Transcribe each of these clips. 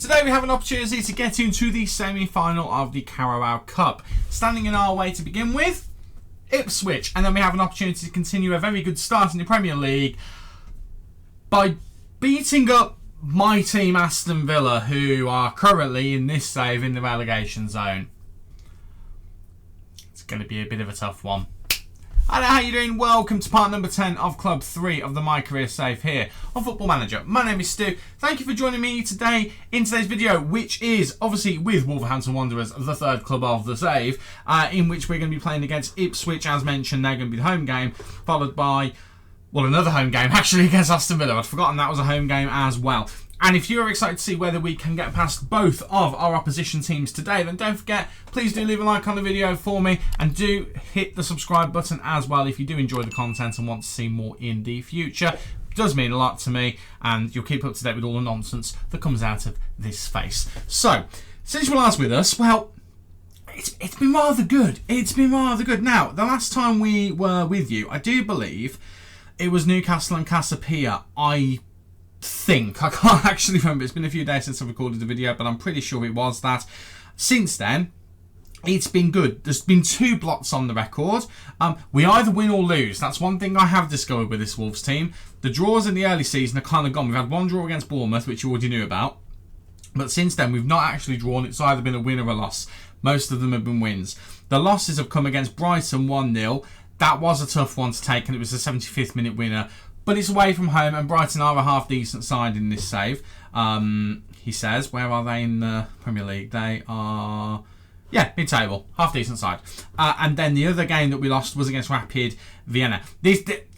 Today we have an opportunity to get into the semi-final of the Carabao Cup. Standing in our way to begin with, Ipswich. And then we have an opportunity to continue a very good start in the Premier League by beating up my team Aston Villa, who are currently in this save in the relegation zone. It's going to be a bit of a tough one. Hello, how you doing? Welcome to part number 10 of Club 3 of the MyCareer save here on Football Manager. My name is Stu. Thank you for joining me today in today's video, which is obviously with Wolverhampton Wanderers, the third club of the save, in which we're going to be playing against Ipswich. As mentioned, they're going to be the home game, followed by, well, another home game actually against Aston Villa. I'd forgotten that was a home game as well. And if you're excited to see whether we can get past both of our opposition teams today, then don't forget, please do leave a like on the video for me and do hit the subscribe button as well if you do enjoy the content and want to see more in the future. It does mean a lot to me and you'll keep up to date with all the nonsense that comes out of this space. So, since you're last with us, well, it's been rather good. It's been rather good. Now, the last time we were with you, I do believe it was Newcastle and Casapia. I can't actually remember. It's been a few days since I recorded the video, but I'm pretty sure it was that. Since then, it's been good. There's been 2 blots on the record. We either win or lose. That's one thing I have discovered with this Wolves team. The draws in the early season are kind of gone. We've had one draw against Bournemouth, which you already knew about. But since then, we've not actually drawn. It's either been a win or a loss. Most of them have been wins. The losses have come against Brighton 1-0. That was a tough one to take, and it was a 75th minute winner. But it's away from home, and Brighton are a half-decent side in this save. He says, where are they in the Premier League? They are, yeah, mid-table, half-decent side. And then the other game that we lost was against Rapid Vienna.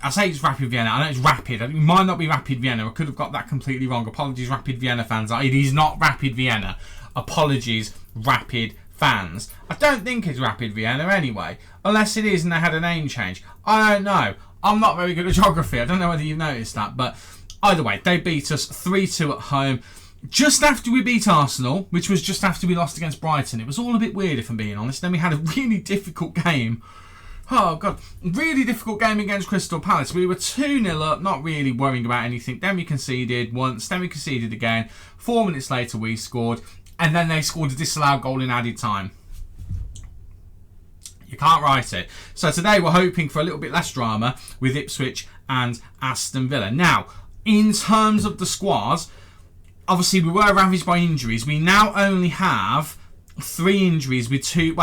I say it's Rapid Vienna. I know it's Rapid. It might not be Rapid Vienna. I could have got that completely wrong. Apologies, Rapid Vienna fans. It is not Rapid Vienna. Apologies, Rapid fans. I don't think it's Rapid Vienna anyway, unless it is and they had a name change. I don't know. I'm not very good at geography. I don't know whether you've noticed that. But either way, they beat us 3-2 at home. Just after we beat Arsenal, which was just after we lost against Brighton. It was all a bit weird, if I'm being honest. Then we had a really difficult game. Oh, God. Really difficult game against Crystal Palace. We were 2-0 up, not really worrying about anything. Then we conceded once. Then we conceded again. 4 minutes later, we scored. And then they scored a disallowed goal in added time. You can't write it. So today we're hoping for a little bit less drama with Ipswich and Aston Villa. Now, in terms of the squads, obviously we were ravaged by injuries. We now only have 3 injuries with 2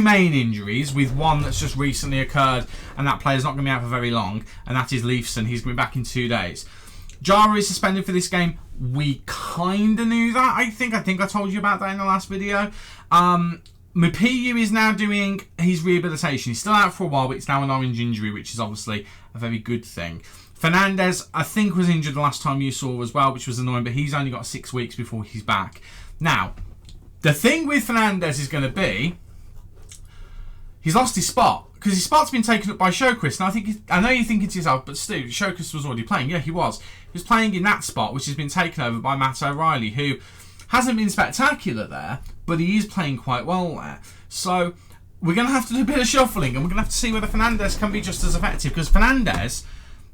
main injuries, with one that's just recently occurred, and that player's not going to be out for very long, and that is Leifson. He's going to be back in 2 days. Jara is suspended for this game. We kind of knew that, I think. I told you about that in the last video. Mapiu is now doing his rehabilitation. He's still out for a while, but it's now an orange injury, which is obviously a very good thing. Fernandez, I think, was injured the last time you saw as well, which was annoying, but he's only got 6 weeks before he's back. Now, the thing with Fernandez is going to be, he's lost his spot, because his spot's been taken up by Showquist. And I know you're thinking to yourself, but Stu, Showquist was already playing. Yeah, he was. He was playing in that spot, which has been taken over by Matt O'Reilly, who hasn't been spectacular there, but he is playing quite well there. So we're going to have to do a bit of shuffling, and we're going to have to see whether Fernandez can be just as effective, because Fernandez,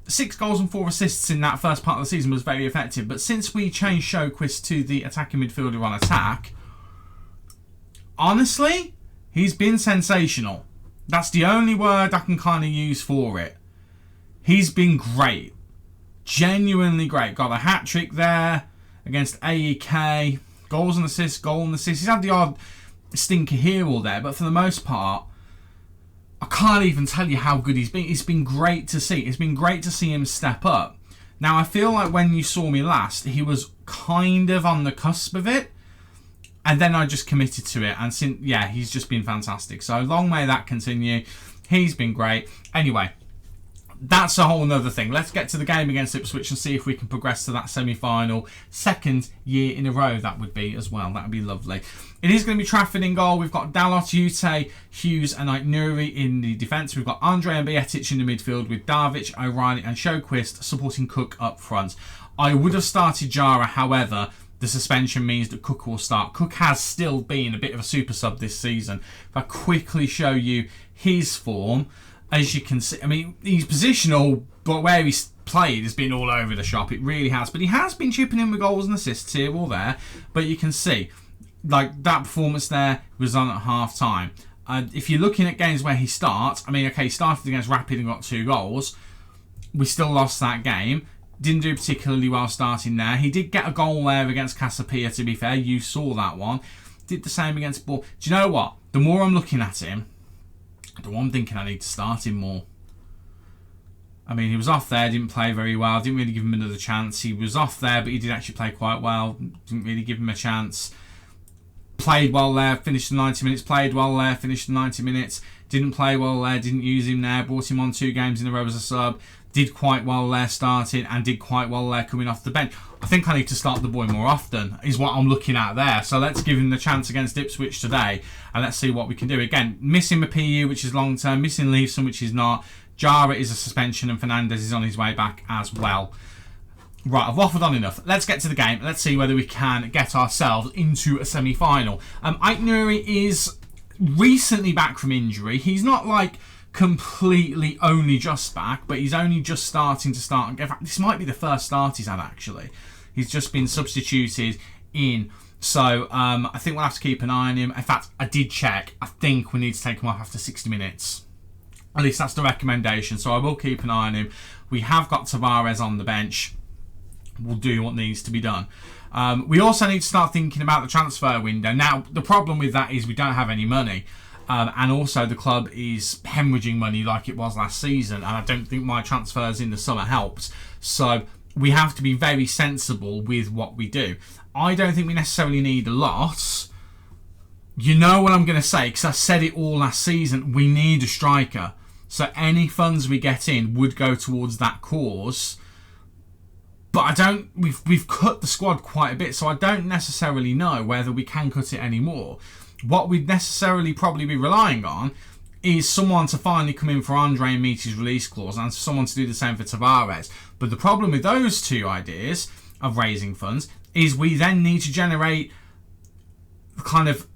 6 goals and 4 assists in that first part of the season, was very effective. But since we changed Showquist to the attacking midfielder on attack, honestly, he's been sensational. That's the only word I can kind of use for it. He's been great. Genuinely great. Got a hat-trick there against AEK. Goals and assists, goal and assists. He's had the odd stinker here or there, but for the most part, I can't even tell you how good he's been. It's been great to see. It's been great to see him step up. Now, I feel like when you saw me last, he was kind of on the cusp of it, and then I just committed to it, and since, yeah, he's just been fantastic. So long may that continue. He's been great. Anyway, that's a whole nother thing. Let's get to the game against Ipswich and see if we can progress to that semi-final. 2nd year in a row, that would be as well. That would be lovely. It is going to be Trafford in goal. We've got Dalot, Ute, Hughes and Nuri in the defence. We've got Andre and Bietic in the midfield with Darvic, O'Reilly and Showquist supporting Cook up front. I would have started Jara, however, the suspension means that Cook will start. Cook has still been a bit of a super sub this season. If I quickly show you his form, as you can see, I mean, he's positional, but where he's played has been all over the shop. It really has. But he has been chipping in with goals and assists here or there. But you can see, like, that performance there was on at half time. If you're looking at games where he starts, I mean, okay, he started against Rapid and got 2 goals. We still lost that game. Didn't do particularly well starting there. He did get a goal there against Casapia, to be fair. You saw that one. Did the same against Ball. Do you know what? The more I'm looking at him, the more I'm thinking I need to start him more. I mean, he was off there, didn't play very well. Didn't really give him another chance. He was off there, but he did actually play quite well. Didn't really give him a chance. Played well there, finished the 90 minutes. Played well there, finished the 90 minutes. Didn't play well there, didn't use him there. Brought him on 2 games in a row as a sub. Did quite well there starting and did quite well there coming off the bench. I think I need to start the boy more often, is what I'm looking at there. So let's give him the chance against Ipswich today and let's see what we can do. Again, missing Mapiu, which is long term. Missing Leeson, which is not. Jara is a suspension and Fernandez is on his way back as well. Right, I've waffled on enough. Let's get to the game. Let's see whether we can get ourselves into a semi-final. Ait Nouri is recently back from injury. He's not like completely only just back, but he's only just starting to start. In fact, this might be the first start he's had actually. He's just been substituted in. So I think we'll have to keep an eye on him. In fact, I did check. I think we need to take him off after 60 minutes. At least that's the recommendation. So I will keep an eye on him. We have got Tavares on the bench. We'll do what needs to be done. We also need to start thinking about the transfer window. Now, the problem with that is we don't have any money. And also the club is hemorrhaging money like it was last season. And I don't think my transfers in the summer helped. So we have to be very sensible with what we do. I don't think we necessarily need a lot. You know what I'm going to say, because I said it all last season. We need a striker. So any funds we get in would go towards that cause. But I don't. We've cut the squad quite a bit, so I don't necessarily know whether we can cut it anymore. What we'd necessarily probably be relying on is someone to finally come in for Andre and meet his release clause, and someone to do the same for Tavares. But the problem with those 2 ideas of raising funds is we then need to generate kind of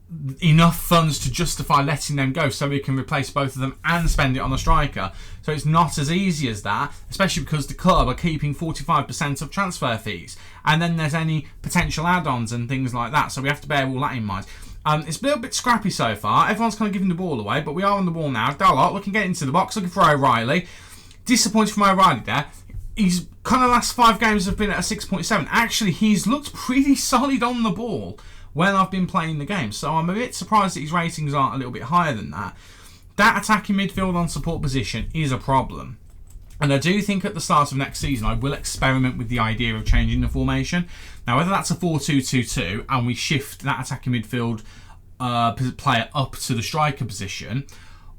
enough funds to justify letting them go so we can replace both of them and spend it on a striker. So it's not as easy as that, especially because the club are keeping 45% of transfer fees, and then there's any potential add-ons and things like that, so we have to bear all that in mind. It's a little bit scrappy so far. Everyone's kind of giving the ball away, but we are on the ball now. Dalot looking to get into the box, looking for O'Reilly. Disappointed from O'Reilly there. He's kind of last 5 games have been at a 6.7. Actually, he's looked pretty solid on the ball when I've been playing the game. So I'm a bit surprised that his ratings aren't a little bit higher than that. That attacking midfield on support position is a problem. And I do think at the start of next season I will experiment with the idea of changing the formation. Now, whether that's a 4-2-2-2 and we shift that attacking midfield player up to the striker position,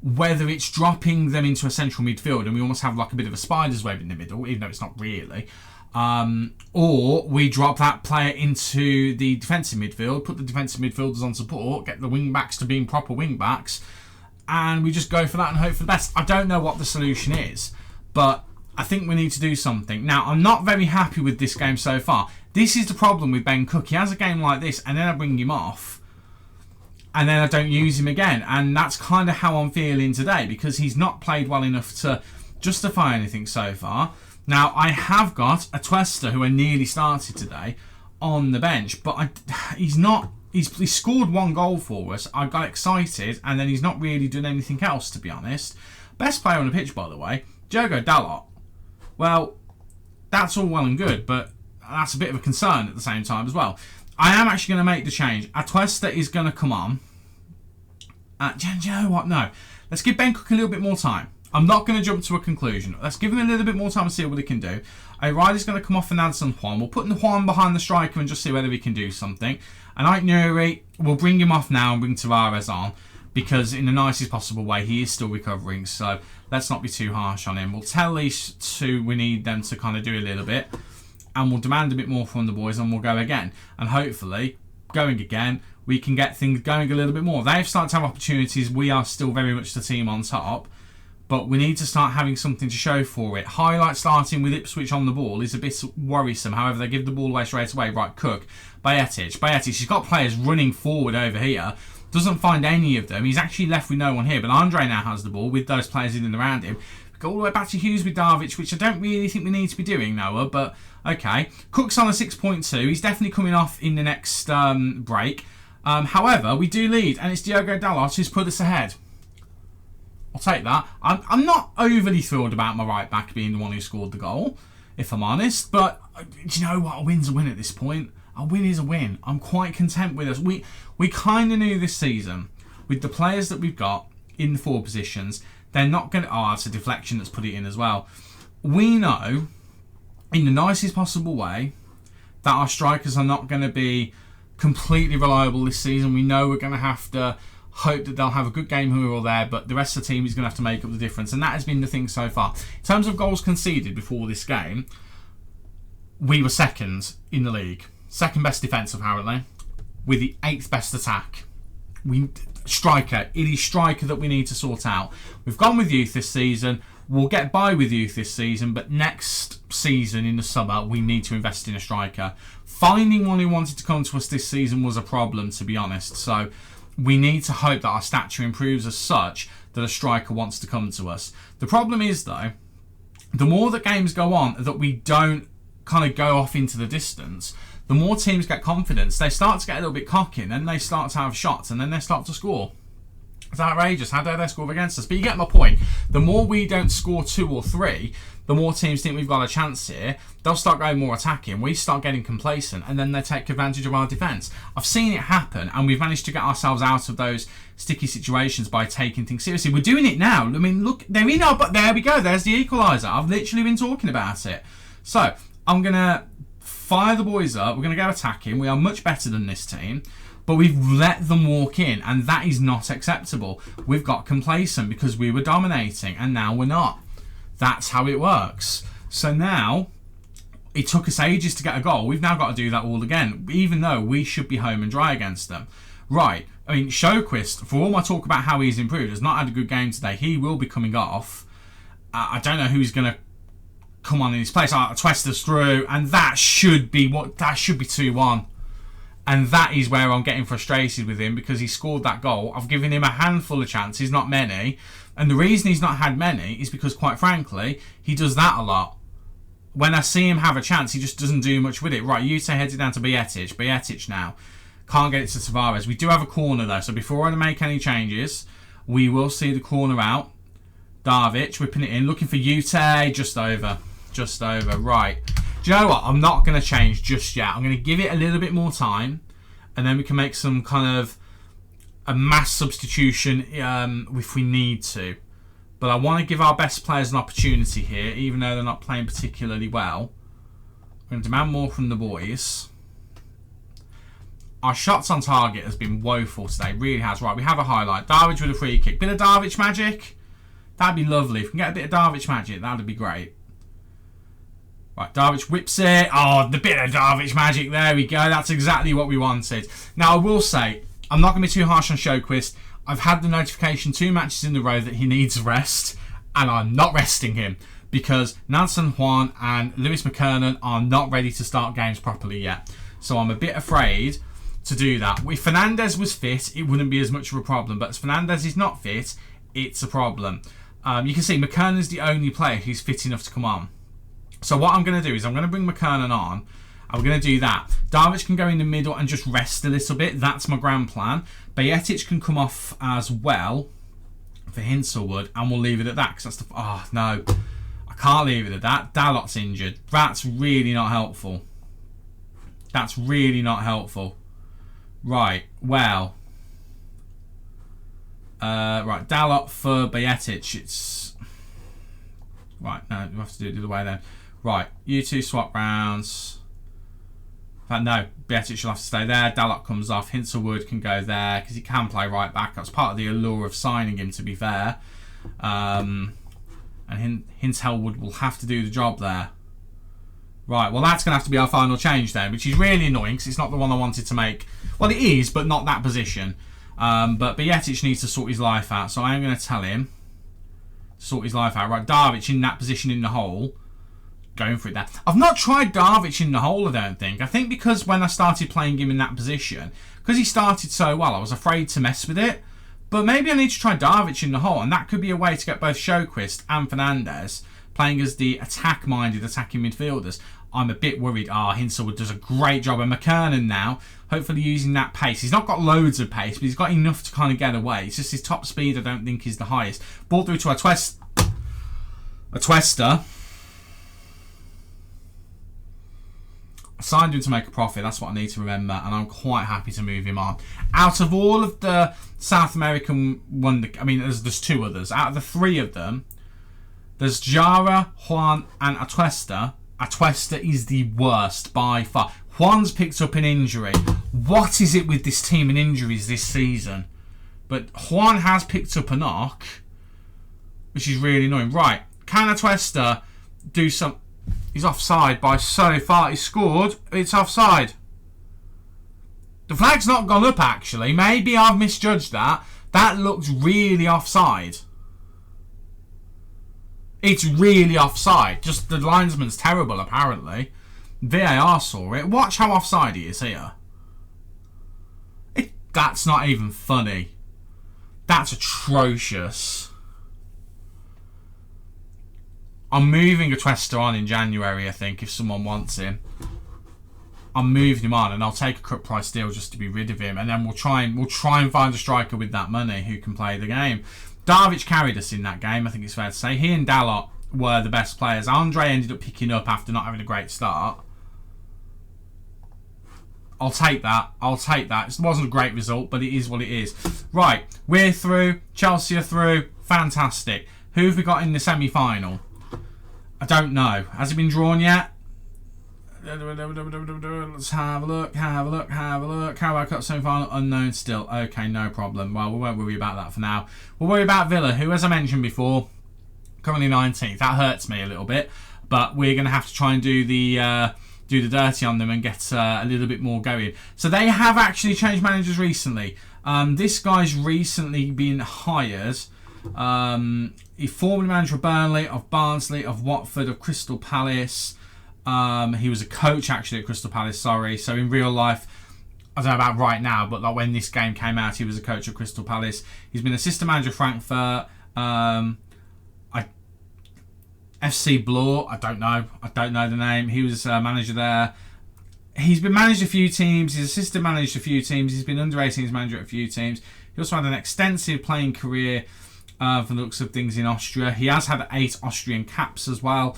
whether it's dropping them into a central midfield and we almost have like a bit of a spider's web in the middle, even though it's not really, or we drop that player into the defensive midfield, put the defensive midfielders on support, get the wing backs to being proper wing backs, and we just go for that and hope for the best. I don't know what the solution is, but I think we need to do something. Now, I'm not very happy with this game so far. This is the problem with Ben Cook. He has a game like this, and then I bring him off, and then I don't use him again. And that's kind of how I'm feeling today, because he's not played well enough to justify anything so far. Now, I have got a Twester, who I nearly started today, on the bench, but he's not. He's scored 1 goal for us. I got excited, and then he's not really done anything else, to be honest. Best player on the pitch, by the way, Diogo Dalot. Well, that's all well and good, but that's a bit of a concern at the same time as well. I am actually going to make the change. Atuesta is going to come on. Do you know what? No. Let's give Ben Cook a little bit more time. I'm not going to jump to a conclusion. Let's give him a little bit more time and see what he can do. O'Reilly's going to come off and add some Juan. We'll put Juan behind the striker and just see whether he can do something. And Ait Nouri, we'll bring him off now and bring Tavares on, because in the nicest possible way, he is still recovering. So let's not be too harsh on him. We'll tell these 2 we need them to kind of do a little bit, and we'll demand a bit more from the boys, and we'll go again. And hopefully, going again, we can get things going a little bit more. They've started to have opportunities. We are still very much the team on top, but we need to start having something to show for it. Highlight starting with Ipswich on the ball is a bit worrisome. However, they give the ball away straight away. Right, Cook, Bayetic. He's got players running forward over here. Doesn't find any of them. He's actually left with no one here. But Andre now has the ball with those players in and around him. We go all the way back to Hughes with Darvic, which I don't really think we need to be doing, Noah. But okay. Cook's on a 6.2. He's definitely coming off in the next break. However, we do lead, and it's Diogo Dalot who's put us ahead. I'll take that. I'm not overly thrilled about my right back being the one who scored the goal, if I'm honest. But do you know what? A win's a win at this point. A win is a win. I'm quite content with us. We kind of knew this season, with the players that we've got in the forward positions, they're not going to... Oh, it's a deflection that's put it in as well. We know, in the nicest possible way, that our strikers are not going to be completely reliable this season. We know we're going to have to hope that they'll have a good game here or there, but the rest of the team is going to have to make up the difference, and that has been the thing so far. In terms of goals conceded before this game, we were second in the league. Second best defence, apparently, with the 8th best attack. Striker. It is striker that we need to sort out. We've gone with youth this season. We'll get by with youth this season, but next season in the summer, we need to invest in a striker. Finding one who wanted to come to us this season was a problem, to be honest. So we need to hope that our stature improves as such that a striker wants to come to us. The problem is, though, the more that games go on that we don't kind of go off into the distance, the more teams get confidence. They start to get a little bit cocky, and then they start to have shots, and then they start to score. It's outrageous. How dare they score against us? But you get my point. The more we don't score 2 or 3, the more teams think we've got a chance here. They'll start going more attacking. We start getting complacent, and then they take advantage of our defence. I've seen it happen, and we've managed to get ourselves out of those sticky situations by taking things seriously. We're doing it now. I mean, look, they're in our... But there we go. There's the equaliser. I've literally been talking about it. So, I'm going to fire the boys up. We're going to go attacking. We are much better than this team. But we've let them walk in, and that is not acceptable. We've got complacent because we were dominating, and now we're not. That's how it works. So now, it took us ages to get a goal. We've now got to do that all again, even though we should be home and dry against them. Right, I mean, Sjöquist, for all my talk about how he's improved, has not had a good game today. He will be coming off. I don't know who's going to come on in his place. Twist us through, and that should be 2-1. And that is where I'm getting frustrated with him, because he scored that goal. I've given him a handful of chances, not many. And the reason he's not had many is because, quite frankly, he does that a lot. When I see him have a chance, he just doesn't do much with it. Right, Ute heads it down to Bietic. Bietic now. Can't get it to Tavares. We do have a corner, though. So before I make any changes, we will see the corner out. Darvic whipping it in. Looking for Ute. Just over. Just over. Right. Do you know what? I'm not going to change just yet. I'm going to give it a little bit more time, and then we can make some kind of a mass substitution if we need to. But I want to give our best players an opportunity here, even though they're not playing particularly well. I'm going to demand more from the boys. Our shots on target has been woeful today. Really has. Right, we have a highlight. Darvic with a free kick. Bit of Darvic magic. That'd be lovely. If we can get a bit of Darvic magic, that'd be great. Right, Darvic whips it. Oh, the bit of Darvic magic. There we go. That's exactly what we wanted. Now, I will say, I'm not going to be too harsh on Sjöquist. I've had the notification 2 matches in a row that he needs rest, and I'm not resting him because Nansen Juan and Lewis McKernan are not ready to start games properly yet. So I'm a bit afraid to do that. If Fernandez was fit, it wouldn't be as much of a problem. But as Fernandez is not fit, it's a problem. You can see McKernan's the only player who's fit enough to come on. So what I'm going to do is I'm going to bring McKernan on. I'm going to do that. Darvic can go in the middle and just rest a little bit. That's my grand plan. Bietic can come off as well for Hinselwood, and we'll leave it at that. Because that's the... Oh, no. I can't leave it at that. Dalot's injured. That's really not helpful. That's really not helpful. Right. Well. Right. Dalot for Bietic. It's... Right. No, we have to do it the other way then. Right, you two swap rounds. No, Bietic shall have to stay there. Dalot comes off. Hinselwood can go there because he can play right back. That's part of the allure of signing him, to be fair. And Hinselwood will have to do the job there. Right, well, that's going to have to be our final change then, which is really annoying because it's not the one I wanted to make. Well, it is, but not that position. But Bietic needs to sort his life out, so I am going to tell him to sort his life out. Right, Darvic in that position in the hole. going for it there. I've not tried Darvic in the hole, I don't think. I think because when I started playing him in that position, because he started so well, I was afraid to mess with it. But maybe I need to try Darvic in the hole, and that could be a way to get both Sjöquist and Fernandes playing as the attack-minded attacking midfielders. I'm a bit worried. Hinselwood does a great job. And McKernan now, hopefully using that pace. He's not got loads of pace, but he's got enough to kind of get away. It's just his top speed I don't think is the highest. Ball through to Atuesta. I signed him to make a profit. That's what I need to remember. And I'm quite happy to move him on. Out of all of the South American there's two others. Out of the three of them, there's Jara, Juan, and Atuesta. Atuesta is the worst by far. Juan's picked up an injury. What is it with this team and injuries this season? But Juan has picked up a knock, which is really annoying. Right, can Atuesta do some... He's offside by so far. He scored. It's offside. The flag's not gone up, actually. Maybe I've misjudged that. That looks really offside. It's really offside. Just the linesman's terrible, apparently. VAR saw it. Watch how offside he is here. That's not even funny. That's atrocious. I'm moving Atuesta on in January, I think, if someone wants him. I'm moving him on, and I'll take a cut price deal just to be rid of him, and then we'll try and find a striker with that money who can play the game. Darvic carried us in that game, I think it's fair to say. He and Dalot were the best players. Andre ended up picking up after not having a great start. I'll take that. It wasn't a great result, but it is what it is. Right, we're through. Chelsea are through. Fantastic. Who have we got in the semi-final? I don't know. Has it been drawn yet? Let's have a look. Carabao Cup semi-final, unknown still. Okay, no problem. Well, we won't worry about that for now. We'll worry about Villa, who, as I mentioned before, currently 19th. That hurts me a little bit, but we're going to have to try and do the dirty on them and get a little bit more going. So they have actually changed managers recently. This guy's recently been hired. He formerly manager of Burnley, of Barnsley, of Watford, of Crystal Palace. He was a coach actually at Crystal Palace, sorry. So in real life, I don't know about right now, but like when this game came out, he was a coach at Crystal Palace. He's been assistant manager of Frankfurt. FC Bloor, I don't know the name. He was manager there. He's been managed a few teams. He's assistant managed a few teams. He's been under 18s manager at a few teams. He also had an extensive playing career for the looks of things in Austria. He has had 8 Austrian caps as well.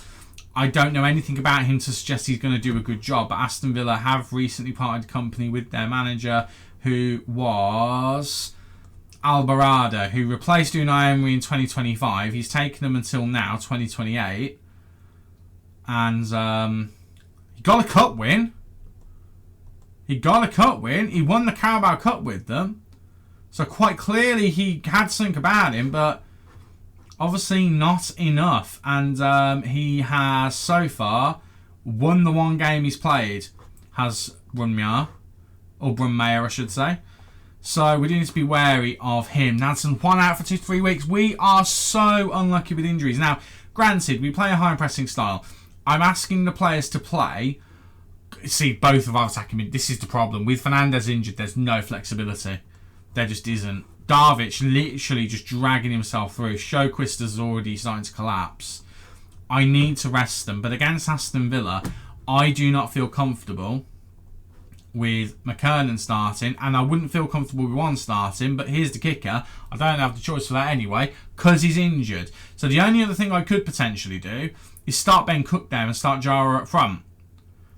I don't know anything about him to suggest he's going to do a good job, but Aston Villa have recently parted company with their manager, who was Alvarado, who replaced Unai Emery in 2025. He's taken them until now, 2028. And he got a cup win. He won the Carabao Cup with them. So quite clearly he had something about him, but obviously not enough. And he has so far won the one game he's played. Has Brunmeier, or Brunmeier I should say. So we do need to be wary of him. Nansen, 1 out for 2-3 weeks. We are so unlucky with injuries. Now, granted, we play a high pressing style. I'm asking the players to play. See, both of our attacking mid. This is the problem. With Fernandes injured, there's no flexibility. There just isn't. Darvic literally just dragging himself through. Sjöquist is already starting to collapse. I need to rest them. But against Aston Villa, I do not feel comfortable with McKernan starting, and I wouldn't feel comfortable with one starting, but here's the kicker. I don't have the choice for that anyway, because he's injured. So the only other thing I could potentially do is start Ben Cook there and start Jara up front.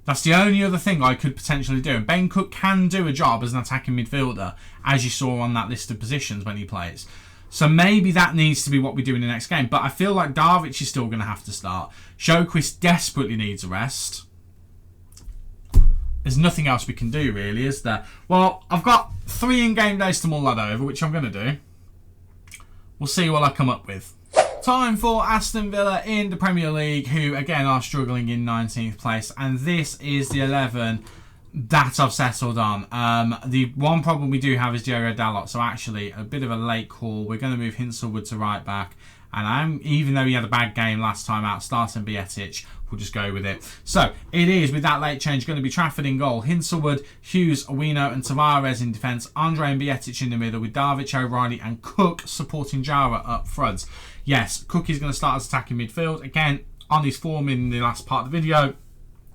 That's the only other thing I could potentially do. And Ben Cook can do a job as an attacking midfielder, as you saw on that list of positions when he plays. So maybe that needs to be what we do in the next game. But I feel like Darvic is still going to have to start. Sjöquist desperately needs a rest. There's nothing else we can do, really, is there? Well, I've got 3 in-game days to mull that over, which I'm going to do. We'll see what I come up with. Time for Aston Villa in the Premier League, who, again, are struggling in 19th place. And this is the 11 that I've settled on. The one problem we do have is Diogo Dalot. So, actually, a bit of a late call. We're going to move Hinselwood to right back. And even though he had a bad game last time out, starting Bietic We'll just go with it. So it is, with that late change, going to be Trafford in goal, Hinselwood, Hughes, Owino and Tavares in defence, Andre and Bietic in the middle with Darvic, O'Reilly and Cook supporting Jara up front. Yes, Cook is going to start as attacking midfield. Again, on his form in the last part of the video,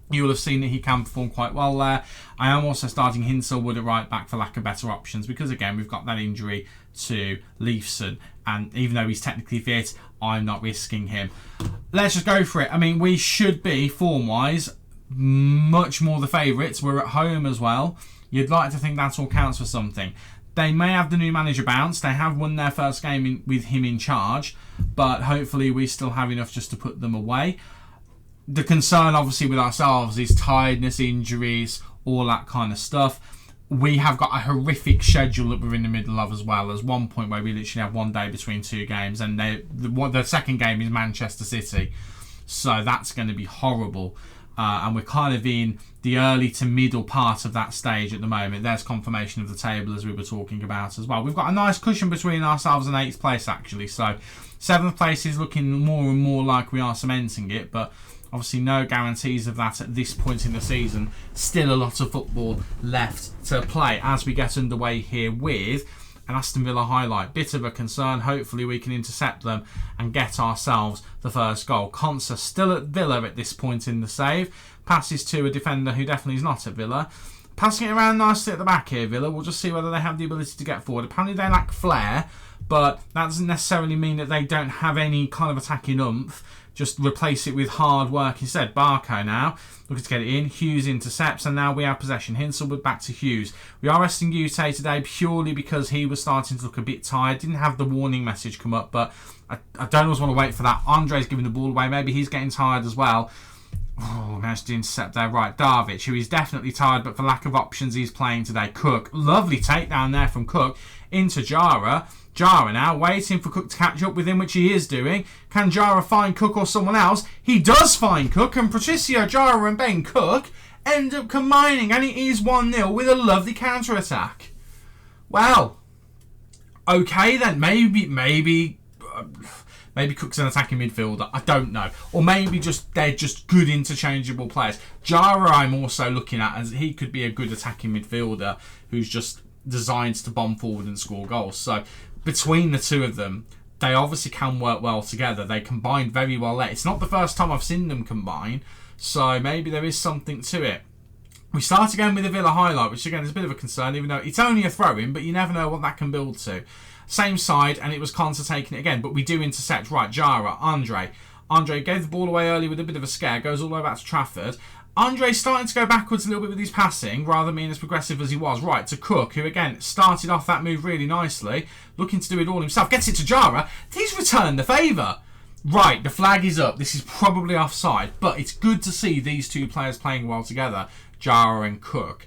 you will have seen that he can perform quite well there. I am also starting Hinselwood at right back for lack of better options because, again, we've got that injury to Leifson. And even though he's technically fit, I'm not risking him. Let's just go for it. I mean, we should be, form-wise, much more the favourites. We're at home as well. You'd like to think that all counts for something. They may have the new manager bounce. They have won their first game with him in charge. But hopefully we still have enough just to put them away. The concern, obviously, with ourselves is tiredness, injuries, all that kind of stuff. We have got a horrific schedule that we're in the middle of as well. There's one point where we literally have 1 day between 2 games, and the second game is Manchester City. So that's going to be horrible. And we're kind of in the early to middle part of that stage at the moment. There's confirmation of the table as we were talking about as well. We've got a nice cushion between ourselves and 8th place, actually. So 7th place is looking more and more like we are cementing it, but obviously no guarantees of that at this point in the season. Still a lot of football left to play as we get underway here with an Aston Villa highlight. Bit of a concern. Hopefully we can intercept them and get ourselves the first goal. Conser still at Villa at this point in the save. Passes to a defender who definitely is not at Villa. Passing it around nicely at the back here, Villa. We'll just see whether they have the ability to get forward. Apparently they lack flair, but that doesn't necessarily mean that they don't have any kind of attacking oomph. Just replace it with hard work instead. Barco now looking to get it in. Hughes intercepts, and now we have possession. Hinselwood back to Hughes. We are resting Ute today purely because he was starting to look a bit tired. Didn't have the warning message come up, but I don't always want to wait for that. Andre's giving the ball away. Maybe he's getting tired as well. Oh, managed to intercept there. Right, Darvic, who is definitely tired, but for lack of options, he's playing today. Cook, lovely takedown there from Cook into Jara. Jara now waiting for Cook to catch up with him, which he is doing. Can Jara find Cook or someone else? He does find Cook, and Patricio, Jara and Ben Cook end up combining, and it is 1-0 with a lovely counter-attack. Well, okay then. Maybe Cook's an attacking midfielder. I don't know. Or maybe they're just good interchangeable players. Jara I'm also looking at as he could be a good attacking midfielder who's just designed to bomb forward and score goals. So between the two of them, they obviously can work well together. They combined very well there. It's not the first time I've seen them combine, so maybe there is something to it. We start again with a Villa highlight, which again is a bit of a concern, even though it's only a throw-in, but you never know what that can build to. Same side, and it was Conser taking it again, but we do intercept. Right, Jara, Andre gave the ball away early with a bit of a scare, goes all the way back to Trafford. Andre's starting to go backwards a little bit with his passing, rather than being as progressive as he was. Right, to Cook, who again started off that move really nicely, looking to do it all himself. Gets it to Jara. He's returned the favour. Right, the flag is up. This is probably offside, but it's good to see these two players playing well together, Jara and Cook.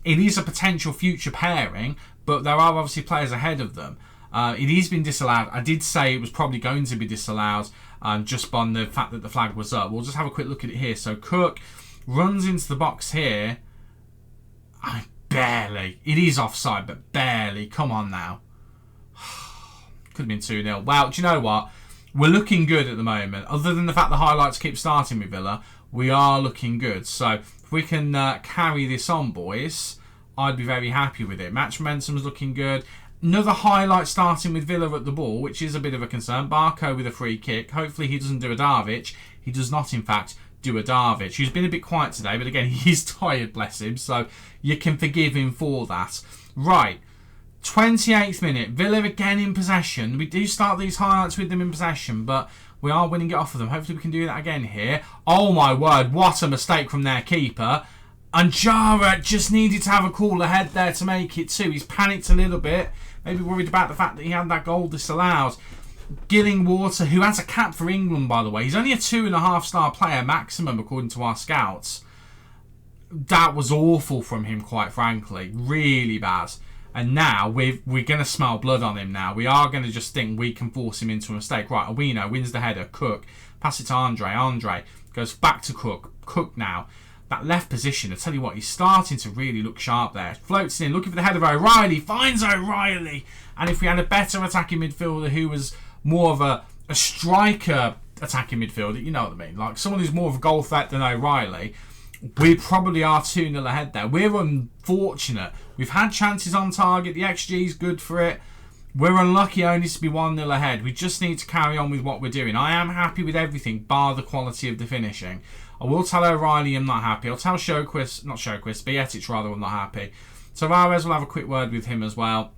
It is a potential future pairing, but there are obviously players ahead of them. It has been disallowed. I did say it was probably going to be disallowed just on the fact that the flag was up. We'll just have a quick look at it here. So Cook runs into the box here. Barely. It is offside, but barely. Come on now. Could have been 2-0. Well, do you know what? We're looking good at the moment. Other than the fact the highlights keep starting with Villa, we are looking good. So if we can carry this on, boys, I'd be very happy with it. Match momentum's looking good. Another highlight starting with Villa at the ball, which is a bit of a concern. Barco with a free kick. Hopefully he doesn't do a Darvic. He does not, in fact, do a Darvic, who's been a bit quiet today, but again, he's tired, bless him, so you can forgive him for that. Right, 28th minute, Villa again in possession. We do start these highlights with them in possession, but we are winning it off of them. Hopefully we can do that again here. Oh my word, what a mistake from their keeper. And Jara just needed to have a cooler head there to make it too. He's panicked a little bit, maybe worried about the fact that he had that goal disallowed. Gillingwater, who has a cap for England, by the way. He's only a 2.5-star player maximum, according to our scouts. That was awful from him, quite frankly. Really bad. And now we're going to smell blood on him now. We are going to just think we can force him into a mistake. Right, Owino wins the header. Cook. Pass it to Andre. Andre goes back to Cook. Cook now. That left position, I tell you what, he's starting to really look sharp there. Floats in, looking for the head of O'Reilly. Finds O'Reilly. And if we had a better attacking midfielder who was more of a striker attacking midfielder, you know what I mean. Like someone who's more of a goal threat than O'Reilly, we probably are 2-0 ahead there. We're unfortunate. We've had chances on target. The XG is good for it. We're unlucky only to be 1-0 ahead. We just need to carry on with what we're doing. I am happy with everything, bar the quality of the finishing. I will tell O'Reilly I'm not happy. I'll tell Bietic rather, I'm not happy. Tavares will have a quick word with him as well.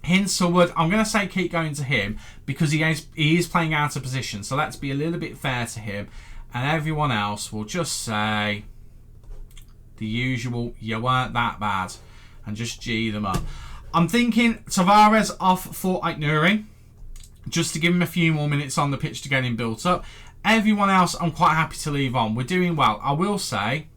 Hinselwood, I'm going to say keep going to him because he is playing out of position. So let's be a little bit fair to him. And everyone else will just say the usual, you weren't that bad. And just G them up. I'm thinking Tavares off for Aït-Nouri, just to give him a few more minutes on the pitch to get him built up. Everyone else I'm quite happy to leave on. We're doing well. I will say,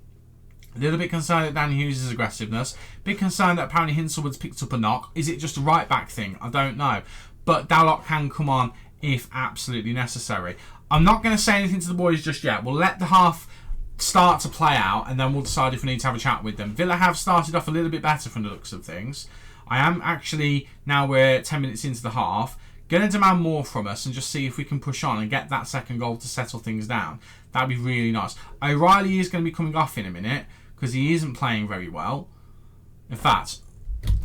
a little bit concerned at Danny Hughes' aggressiveness. Bit concerned that apparently Hinselwood's picked up a knock. Is it just a right back thing? I don't know. But Dalot can come on if absolutely necessary. I'm not going to say anything to the boys just yet. We'll let the half start to play out and then we'll decide if we need to have a chat with them. Villa have started off a little bit better from the looks of things. I am actually, now we're 10 minutes into the half, going to demand more from us and just see if we can push on and get that second goal to settle things down. That'd be really nice. O'Reilly is going to be coming off in a minute because he isn't playing very well. In fact,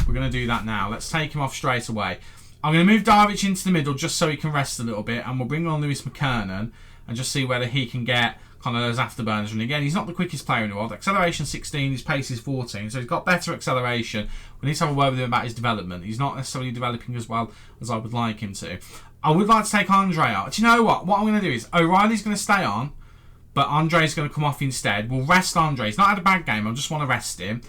we're going to do that now. Let's take him off straight away. I'm going to move Darvic into the middle just so he can rest a little bit, and we'll bring on Lewis McKernan and just see whether he can get kind of those afterburners. And again, he's not the quickest player in the world. Acceleration 16, his pace is 14, so he's got better acceleration. We need to have a word with him about his development. He's not necessarily developing as well as I would like him to. I would like to take Andre out. Do you know what? What I'm going to do is O'Reilly's going to stay on, but Andre's going to come off instead. We'll rest Andre. He's not had a bad game. I just want to rest him.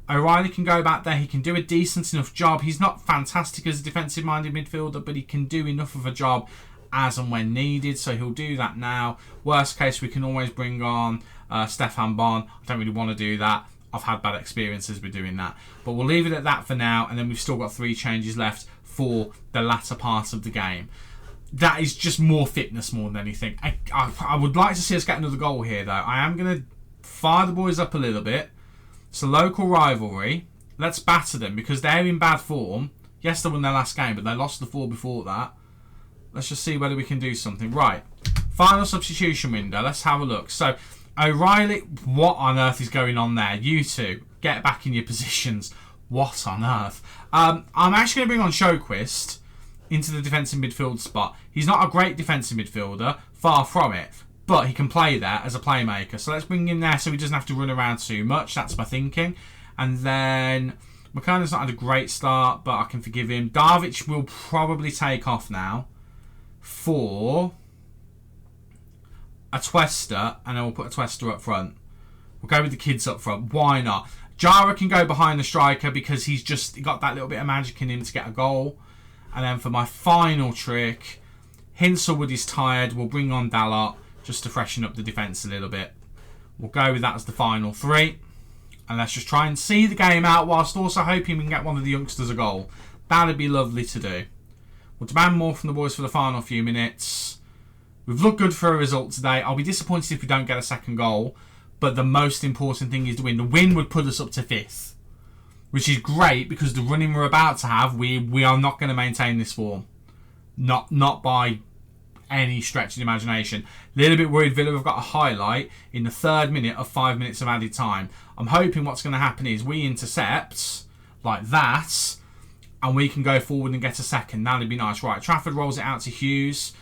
O'Reilly can go back there. He can do a decent enough job. He's not fantastic as a defensive-minded midfielder, but he can do enough of a job as and when needed, so he'll do that now. Worst case, we can always bring on Stefan Bon. I don't really want to do that. I've had bad experiences with doing that. But we'll leave it at that for now, and then we've still got 3 changes left for the latter part of the game. That is just more fitness more than anything. I would like to see us get another goal here, though. I am going to fire the boys up a little bit. It's a local rivalry. Let's batter them because they're in bad form. Yes, they won their last game, but they lost the 4 before that. Let's just see whether we can do something. Right. Final substitution window. Let's have a look. So, O'Reilly, what on earth is going on there? You two, get back in your positions. What on earth? I'm actually going to bring on Sjöquist into the defensive midfield spot. He's not a great defensive midfielder. Far from it. But he can play there as a playmaker. So let's bring him there so he doesn't have to run around too much. That's my thinking. And then McKernan's not had a great start, but I can forgive him. Darvic will probably take off now for a Twester, and then we'll put a Twester up front. We'll go with the kids up front. Why not? Jara can go behind the striker because he's just got that little bit of magic in him to get a goal. And then for my final trick, Hinselwood is tired. We'll bring on Dalot just to freshen up the defence a little bit. We'll go with that as the final 3. And let's just try and see the game out whilst also hoping we can get one of the youngsters a goal. That'd be lovely to do. We'll demand more from the boys for the final few minutes. We've looked good for a result today. I'll be disappointed if we don't get a second goal. But the most important thing is the win. The win would put us up to 5th. Which is great because the running we're about to have, we are not going to maintain this form. Not by any stretch of the imagination. A little bit worried Villa have got a highlight in the 3rd minute of 5 minutes of added time. I'm hoping what's going to happen is we intercept like that and we can go forward and get a second. That'd be nice. Right, Trafford rolls it out to Hughes.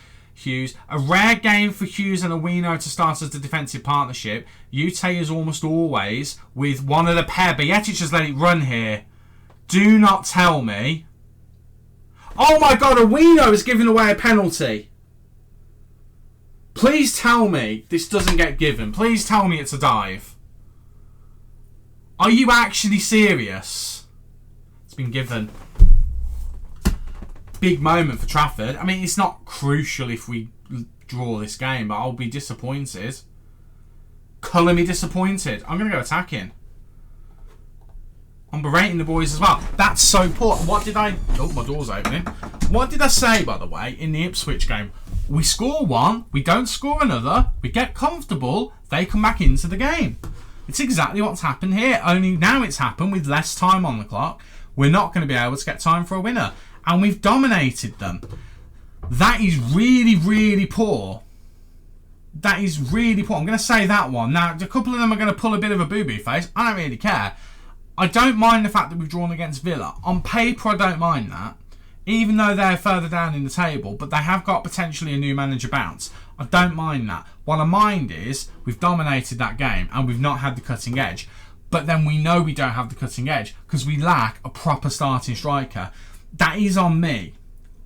A rare game for Hughes and Awino to start as the defensive partnership. Ute is almost always with one of the pair. Bietic just let it run here. Do not tell me. Oh my God, Awino is giving away a penalty. Please tell me this doesn't get given. Please tell me it's a dive. Are you actually serious? It's been given. Big moment for Trafford. I mean, it's not crucial if we draw this game, but I'll be disappointed. Colour me disappointed. I'm going to go attacking. I'm berating the boys as well. That's so poor. What did I... Oh, my door's opening. What did I say, by the way, in the Ipswich game? We score one, we don't score another, we get comfortable, they come back into the game. It's exactly what's happened here. Only now it's happened with less time on the clock. We're not going to be able to get time for a winner. And we've dominated them. That is really, really poor. That is really poor. I'm going to say that one. Now, a couple of them are going to pull a bit of a boo-boo face. I don't really care. I don't mind the fact that we've drawn against Villa. On paper, I don't mind that, even though they're further down in the table, but they have got potentially a new manager bounce. I don't mind that. What I mind is we've dominated that game and we've not had the cutting edge. But then we know we don't have the cutting edge because we lack a proper starting striker. That is on me.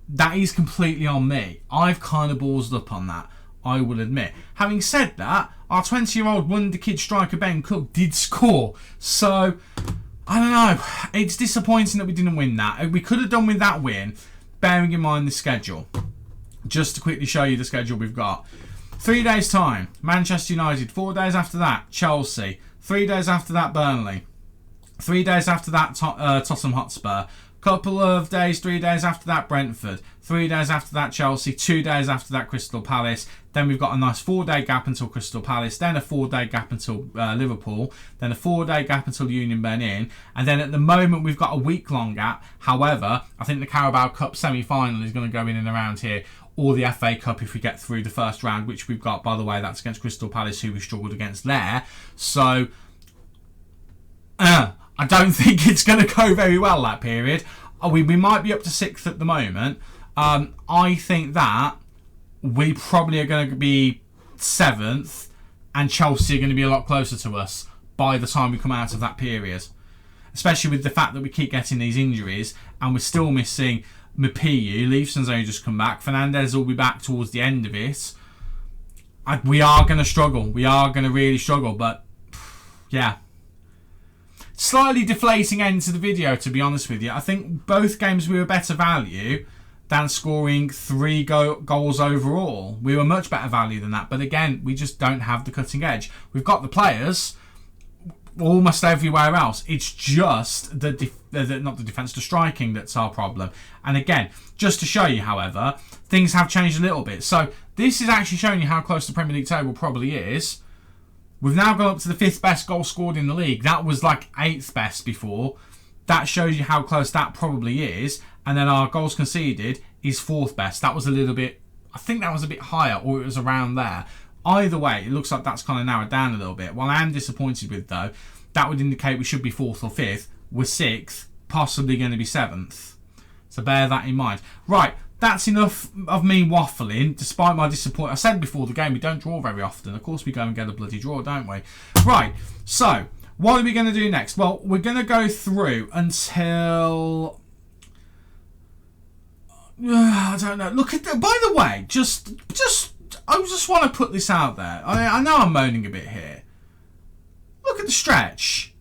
That is completely on me. I've kind of ballsed up on that, I will admit. Having said that, our 20-year-old wonderkid striker Ben Cook did score. So, I don't know. It's disappointing that we didn't win that. We could have done with that win, bearing in mind the schedule. Just to quickly show you the schedule we've got. 3 days' time, Manchester United. 4 days after that, Chelsea. 3 days after that, Burnley. 3 days after that, Tottenham Hotspur. Couple of days, 3 days after that, Brentford. 3 days after that, Chelsea. 2 days after that, Crystal Palace. Then we've got a nice 4-day gap until Crystal Palace. Then a 4-day gap until Liverpool. Then a 4-day gap until Union Berlin. And then at the moment, we've got a week-long gap. However, I think the Carabao Cup semi-final is going to go in and around here. Or the FA Cup if we get through the first round, which we've got, by the way, that's against Crystal Palace, who we struggled against there. So, I don't think it's going to go very well, that period. We might be up to 6th at the moment. I think that we probably are going to be 7th and Chelsea are going to be a lot closer to us by the time we come out of that period. Especially with the fact that we keep getting these injuries and we're still missing Mapiu. Leifson's only just come back. Fernandez will be back towards the end of it. We are going to struggle. We are going to really struggle. But, yeah. Slightly deflating end to the video, to be honest with you. I think both games we were better value than scoring 3 goals overall. We were much better value than that. But again, we just don't have the cutting edge. We've got the players almost everywhere else. It's just not the defence, the striking that's our problem. And again, just to show you, however, things have changed a little bit. So this is actually showing you how close the Premier League table probably is. We've now gone up to the 5th best goal scored in the league. That was like 8th best before. That shows you how close that probably is. And then our goals conceded is 4th best. That was a little bit, I think that was a bit higher, or it was around there. Either way, it looks like that's kind of narrowed down a little bit. What I am disappointed with, though, that would indicate we should be 4th or 5th. We're 6th, possibly going to be 7th. So bear that in mind. Right, that's enough of me waffling, despite my disappointment. I said before the game, we don't draw very often. Of course we go and get a bloody draw, don't we? Right, so what are we going to do next? Well, we're going to go through until... I don't know. Look at that. By the way, I just want to put this out there. I know I'm moaning a bit here. Look at the stretch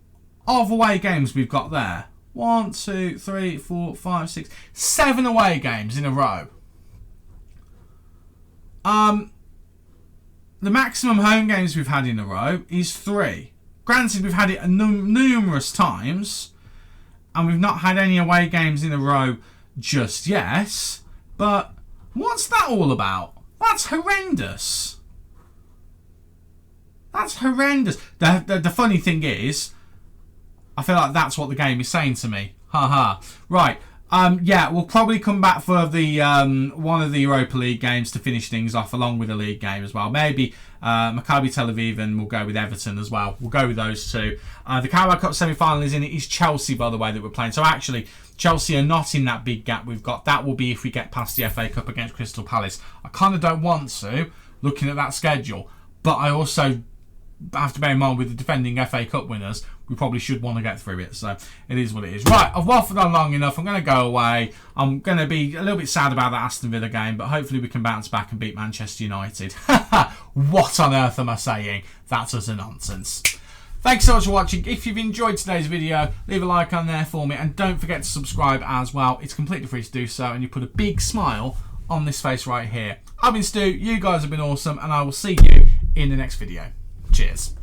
of away games we've got there. 1, 2, 3, 4, 5, 6, 7 away games in a row. The maximum home games we've had in a row is 3. Granted, we've had it numerous times, and we've not had any away games in a row just yet. But what's that all about? That's horrendous. That's horrendous. The funny thing is, I feel like that's what the game is saying to me. Haha. Right. Yeah, we'll probably come back for the one of the Europa League games to finish things off, along with a league game as well. Maybe Maccabi Tel Aviv, and we'll go with Everton as well. We'll go with those two. The Carabao Cup semi-final is in it. Is Chelsea, by the way, that we're playing. So actually, Chelsea are not in that big gap we've got. That will be if we get past the FA Cup against Crystal Palace. I kind of don't want to, looking at that schedule, but I also have to bear in mind with the defending FA Cup winners, we probably should want to get through it. So it is what it is. Right, I've waffled on long enough. I'm going to go away. I'm going to be a little bit sad about that Aston Villa game, but hopefully we can bounce back and beat Manchester United. What on earth am I saying? That's utter nonsense. Thanks so much for watching. If you've enjoyed today's video, leave a like on there for me, and don't forget to subscribe as well. It's completely free to do so, and you put a big smile on this face right here. I've been Stu, you guys have been awesome, and I will see you in the next video. Cheers.